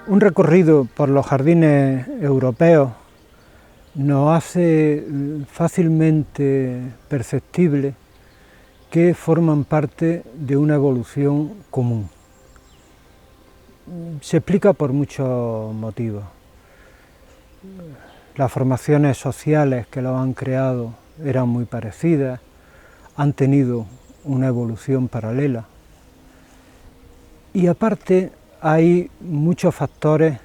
Un recorrido por los jardines europeos nos hace fácilmente perceptible que forman parte de una evolución común. Se explica por muchos motivos. Las formaciones sociales que los han creado eran muy parecidas, han tenido una evolución paralela. Y aparte hay muchos factores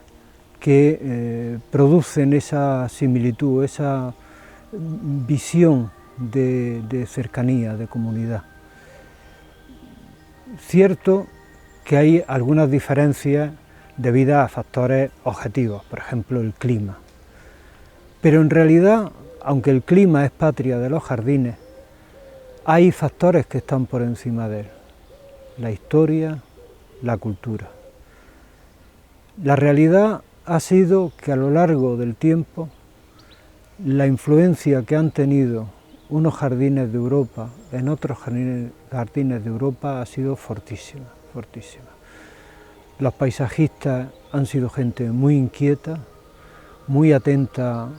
que producen esa similitud, esa visión de cercanía, de comunidad. Cierto que hay algunas diferencias debidas a factores objetivos, por ejemplo el clima. Pero en realidad, aunque el clima es patria de los jardines, hay factores que están por encima de él: la historia, la cultura. La realidad ha sido que a lo largo del tiempo la influencia que han tenido unos jardines de Europa en otros jardines de Europa ha sido fortísima, fortísima. Los paisajistas han sido gente muy inquieta, muy atenta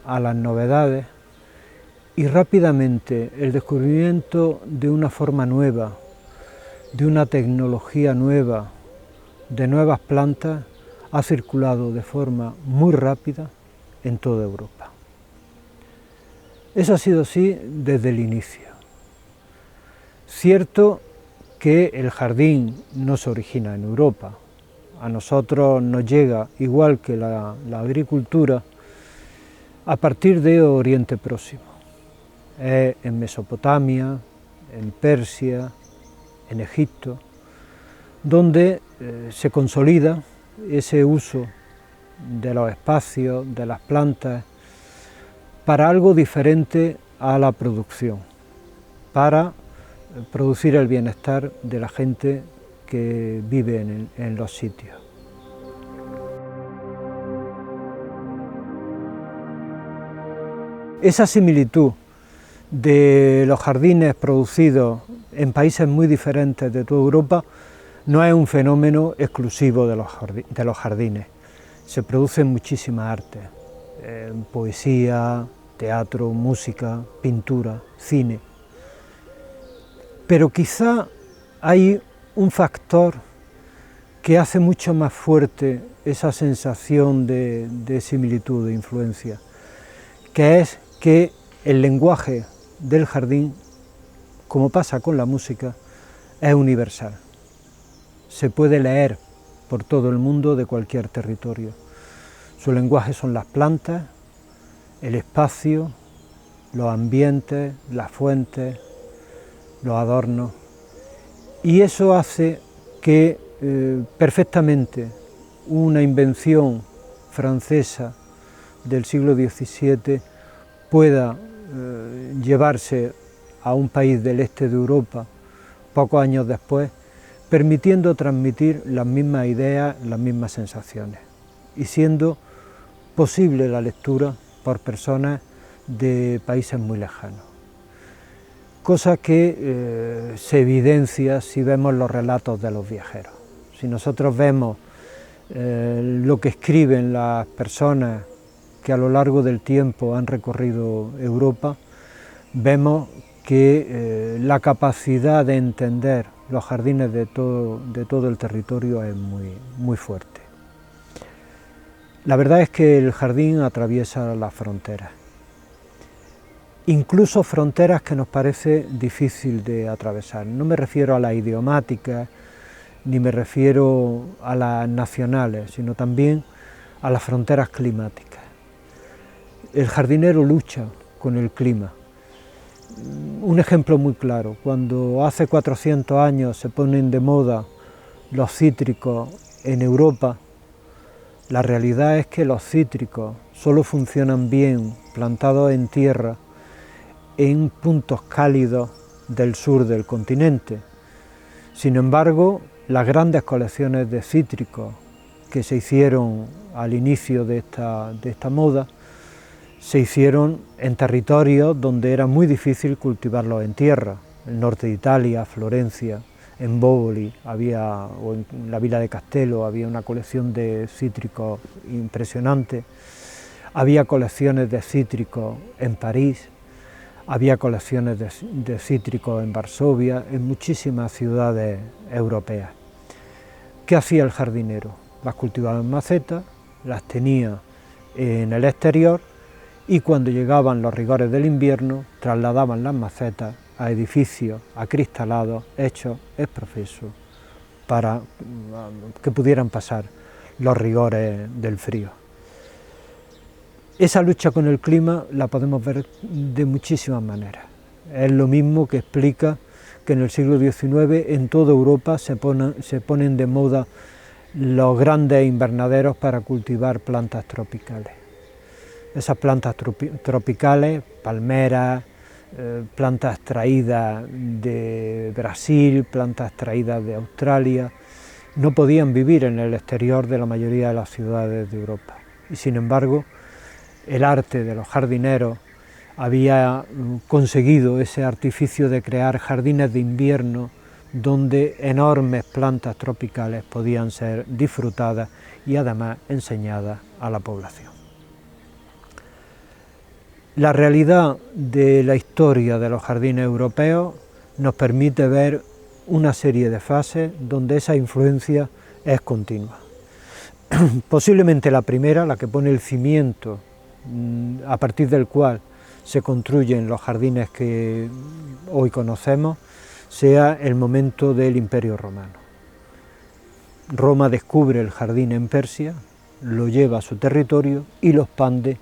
a las novedades, y rápidamente el descubrimiento de una forma nueva, de una tecnología nueva, de nuevas plantas, ha circulado de forma muy rápida en toda Europa. Eso ha sido así desde el inicio. Cierto que el jardín no se origina en Europa. A nosotros nos llega, igual que la agricultura, a partir de Oriente Próximo. En Mesopotamia, en Persia, en Egipto, donde se consolida ese uso de los espacios, de las plantas, para algo diferente a la producción, para producir el bienestar de la gente que vive en los sitios. Esa similitud de los jardines producidos en países muy diferentes de toda Europa no es un fenómeno exclusivo de los jardines. Se producen muchísimas artes, poesía, teatro, música, pintura, cine. Pero quizá hay un factor que hace mucho más fuerte esa sensación de similitud, de influencia, que es que el lenguaje del jardín, como pasa con la música, es universal. Se puede leer por todo el mundo de cualquier territorio. Su lenguaje son las plantas, el espacio, los ambientes, las fuentes, los adornos, y eso hace que perfectamente una invención francesa del siglo XVII pueda llevarse a un país del este de Europa pocos años después, permitiendo transmitir las mismas ideas, las mismas sensaciones, y siendo posible la lectura por personas de países muy lejanos. Cosa que se evidencia si vemos los relatos de los viajeros. Si nosotros vemos lo que escriben las personas que a lo largo del tiempo han recorrido Europa, vemos que la capacidad de entender los jardines de todo el territorio es muy fuerte. La verdad es que el jardín atraviesa las fronteras, incluso fronteras que nos parece difícil de atravesar. No me refiero a las idiomáticas, ni me refiero a las nacionales, sino también a las fronteras climáticas. El jardinero lucha con el clima. Un ejemplo muy claro: cuando hace 400 años se ponen de moda los cítricos en Europa, la realidad es que los cítricos solo funcionan bien plantados en tierra en puntos cálidos del sur del continente. Sin embargo, las grandes colecciones de cítricos que se hicieron al inicio de esta moda se hicieron en territorios donde era muy difícil cultivarlos en tierra: el norte de Italia, Florencia, en Bóboli o en la vila de Castelo había una colección de cítricos impresionante, había colecciones de cítricos en París, había colecciones de cítricos en Varsovia, en muchísimas ciudades europeas. ¿Qué hacía el jardinero? Las cultivaba en macetas, las tenía en el exterior y cuando llegaban los rigores del invierno trasladaban las macetas a edificios acristalados hechos ex professo para que pudieran pasar los rigores del frío. Esa lucha con el clima la podemos ver de muchísimas maneras. Es lo mismo que explica que en el siglo XIX en toda Europa se ponen de moda los grandes invernaderos para cultivar plantas tropicales. Esas plantas tropicales, palmeras, plantas traídas de Brasil, plantas traídas de Australia, no podían vivir en el exterior de la mayoría de las ciudades de Europa. Y sin embargo, el arte de los jardineros había conseguido ese artificio de crear jardines de invierno donde enormes plantas tropicales podían ser disfrutadas y además enseñadas a la población. La realidad de la historia de los jardines europeos nos permite ver una serie de fases donde esa influencia es continua. Posiblemente la primera, la que pone el cimiento a partir del cual se construyen los jardines que hoy conocemos, sea el momento del Imperio Romano. Roma descubre el jardín en Persia, lo lleva a su territorio y lo expande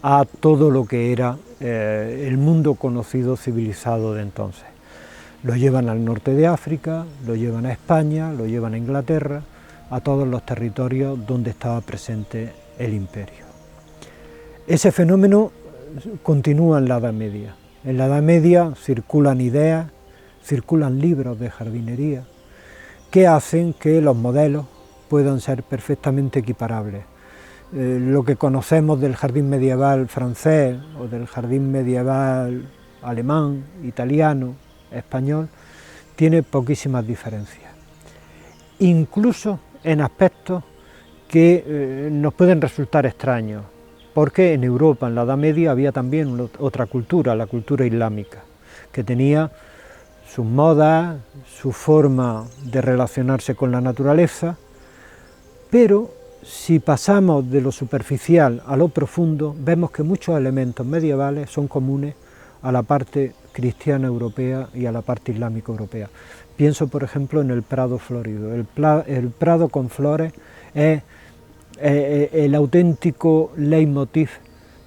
a todo lo que era el mundo conocido civilizado de entonces. Lo llevan al norte de África, lo llevan a España, lo llevan a Inglaterra, a todos los territorios donde estaba presente el imperio. Ese fenómeno continúa en la Edad Media. En la Edad Media circulan ideas, circulan libros de jardinería que hacen que los modelos puedan ser perfectamente equiparables. Lo que conocemos del jardín medieval francés o del jardín medieval alemán, italiano, español, tiene poquísimas diferencias, incluso en aspectos que nos pueden resultar extraños, porque en Europa, en la Edad Media, había también otra cultura, la cultura islámica, que tenía sus modas, su forma de relacionarse con la naturaleza, pero si pasamos de lo superficial a lo profundo, vemos que muchos elementos medievales son comunes a la parte cristiana europea y a la parte islámica europea. Pienso, por ejemplo, en el prado florido. El prado con flores es el auténtico leitmotiv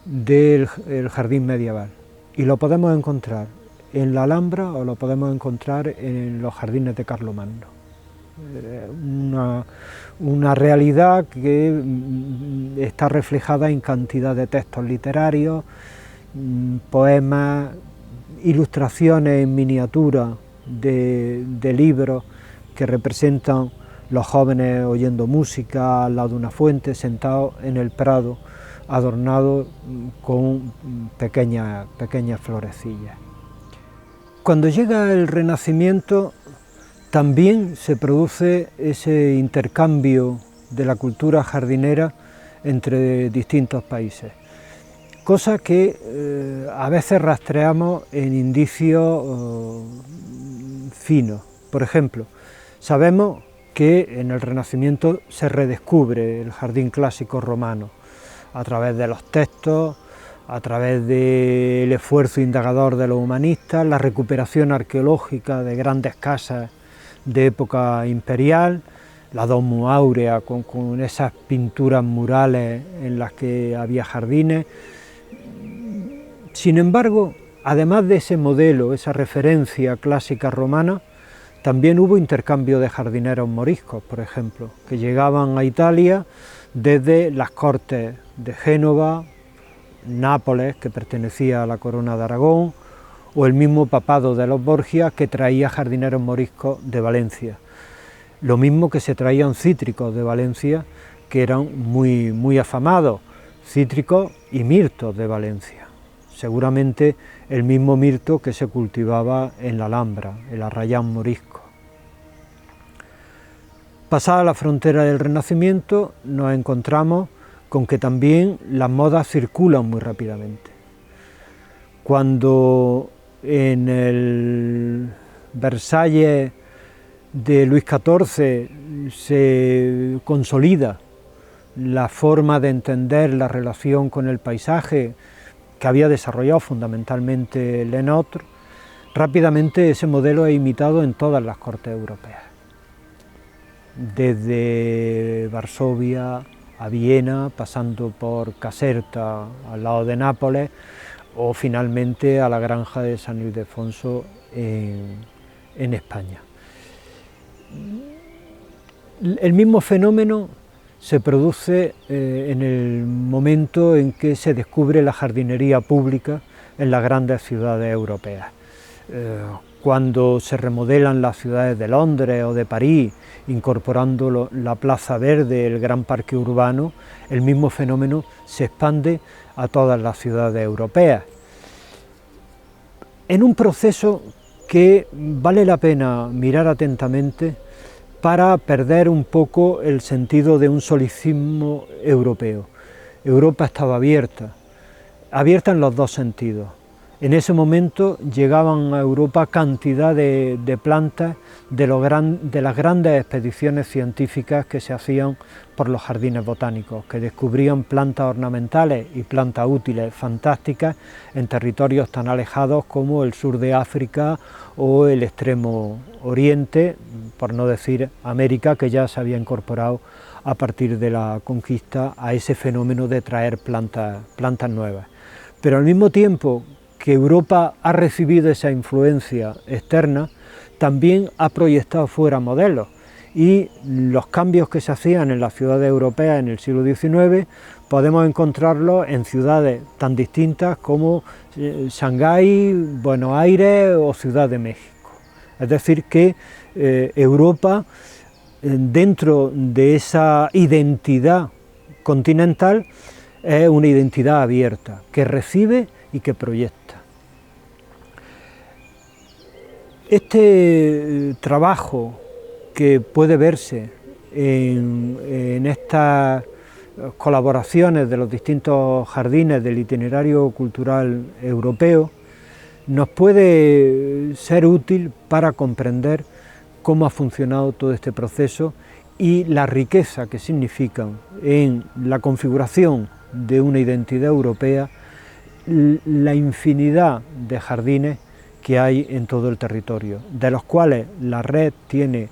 del jardín medieval y lo podemos encontrar en la Alhambra o lo podemos encontrar en los jardines de Carlomagno. Una realidad que está reflejada en cantidad de textos literarios, poemas, ilustraciones en miniatura de libros que representan los jóvenes oyendo música al lado de una fuente, sentados en el prado, adornados con pequeñas florecillas. Cuando llega el Renacimiento, también se produce ese intercambio de la cultura jardinera entre distintos países, cosa que a veces rastreamos en indicios finos. Por ejemplo, sabemos que en el Renacimiento se redescubre el jardín clásico romano a través de los textos, a través del esfuerzo indagador de los humanistas, la recuperación arqueológica de grandes casas de época imperial, la Domus Aurea con esas pinturas murales en las que había jardines. Sin embargo, además de ese modelo, esa referencia clásica romana, también hubo intercambio de jardineros moriscos, por ejemplo, que llegaban a Italia desde las cortes de Génova, Nápoles, que pertenecía a la corona de Aragón, o el mismo papado de los Borgias, que traía jardineros moriscos de Valencia. Lo mismo que se traían cítricos de Valencia, que eran muy afamados, cítricos y mirtos de Valencia. Seguramente el mismo mirto que se cultivaba en la Alhambra, el arrayán morisco. Pasada la frontera del Renacimiento, nos encontramos con que también las modas circulan muy rápidamente. Cuando en el Versalles de Luis XIV se consolida la forma de entender la relación con el paisaje que había desarrollado fundamentalmente Lenôtre, rápidamente ese modelo es imitado en todas las cortes europeas, desde Varsovia a Viena, pasando por Caserta al lado de Nápoles, o finalmente a la granja de San Ildefonso en España. El mismo fenómeno se produce en el momento en que se descubre la jardinería pública en las grandes ciudades europeas. Cuando se remodelan las ciudades de Londres o de París, incorporando la Plaza Verde, el gran parque urbano, el mismo fenómeno se expande a todas las ciudades europeas. En un proceso que vale la pena mirar atentamente para perder un poco el sentido de un solicismo europeo. Europa estaba abierta en los dos sentidos. En ese momento llegaban a Europa cantidad de plantas de las grandes expediciones científicas que se hacían por los jardines botánicos, que descubrían plantas ornamentales y plantas útiles fantásticas en territorios tan alejados como el sur de África o el extremo oriente, por no decir América, que ya se había incorporado a partir de la conquista a ese fenómeno de traer plantas nuevas. Pero al mismo tiempo que Europa ha recibido esa influencia externa, también ha proyectado fuera modelos, y los cambios que se hacían en las ciudades europeas en el siglo XIX podemos encontrarlos en ciudades tan distintas como Shanghái, Buenos Aires o Ciudad de México. Es decir, que Europa, dentro de esa identidad continental, es una identidad abierta, que recibe y que proyecta. Este trabajo que puede verse en estas colaboraciones de los distintos jardines del itinerario cultural europeo nos puede ser útil para comprender cómo ha funcionado todo este proceso y la riqueza que significan en la configuración de una identidad europea la infinidad de jardines que hay en todo el territorio, de los cuales la red tiene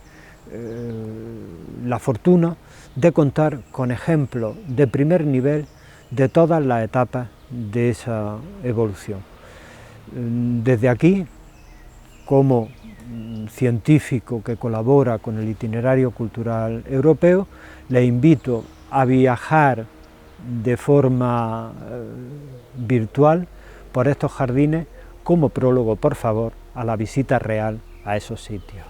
la fortuna de contar con ejemplos de primer nivel de todas las etapas de esa evolución. Desde aquí, como científico que colabora con el itinerario cultural europeo, le invito a viajar de forma virtual por estos jardines como prólogo, por favor, a la visita real a esos sitios.